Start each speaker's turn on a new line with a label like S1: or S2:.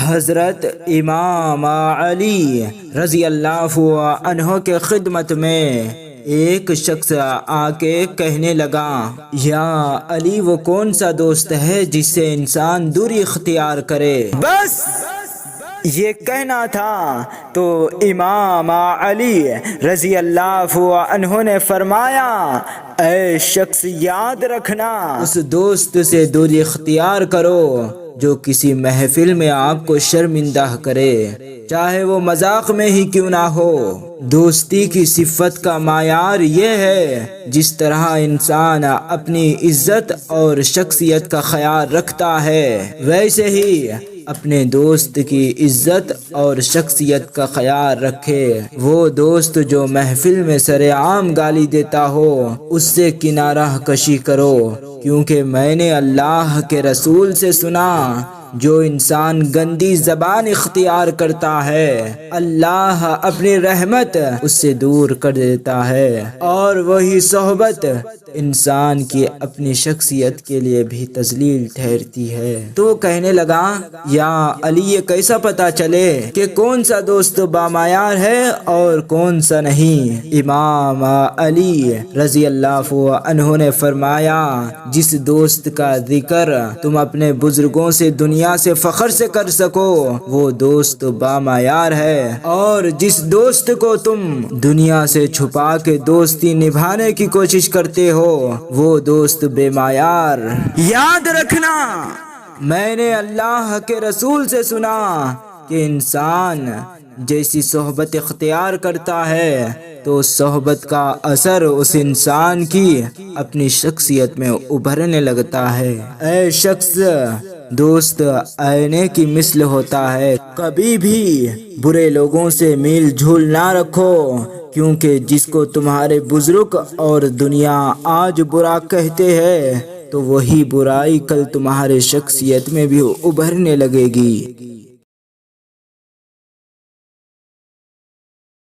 S1: حضرت امام علی رضی اللہ عنہ کے خدمت میں ایک شخص آ کے کہنے لگا، یا علی وہ کون سا دوست ہے جس سے انسان دوری اختیار کرے؟ بس یہ کہنا تھا تو امام علی رضی اللہ عنہ نے فرمایا، اے شخص یاد رکھنا اس دوست سے دوری اختیار کرو جو کسی محفل میں آپ کو شرمندہ کرے، چاہے وہ مذاق میں ہی کیوں نہ ہو۔ دوستی کی صفت کا معیار یہ ہے جس طرح انسان اپنی عزت اور شخصیت کا خیال رکھتا ہے، ویسے ہی اپنے دوست کی عزت اور شخصیت کا خیال رکھے۔ وہ دوست جو محفل میں سر عام گالی دیتا ہو اس سے کنارہ کشی کرو، کیونکہ میں نے اللہ کے رسول سے سنا، جو انسان گندی زبان اختیار کرتا ہے اللہ اپنی رحمت اس سے دور کر دیتا ہے، اور وہی صحبت انسان کی اپنی شخصیت کے لیے بھی تذلیل ٹھہرتی ہے۔ تو کہنے لگا، یا علی یہ کیسا پتا چلے کہ کون سا دوست بامعیار ہے اور کون سا نہیں؟ امام علی رضی اللہ عنہ نے فرمایا، جس دوست کا ذکر تم اپنے بزرگوں سے دنیا سے فخر سے کر سکو وہ دوست بامعیار ہے، اور جس دوست کو تم دنیا سے چھپا کے دوستی نبھانے کی کوشش کرتے ہو وہ دوست بے معیار۔ یاد رکھنا، میں نے اللہ کے رسول سے سنا کہ انسان جیسی صحبت اختیار کرتا ہے تو صحبت کا اثر اس انسان کی اپنی شخصیت میں ابھرنے لگتا ہے۔ اے شخص، دوست آئینے کی مثل ہوتا ہے، کبھی بھی برے لوگوں سے میل جھول نہ رکھو، کیونکہ جس کو تمہارے بزرگ اور دنیا آج برا کہتے ہیں تو وہی برائی کل تمہارے شخصیت میں بھی ابھرنے لگے گی۔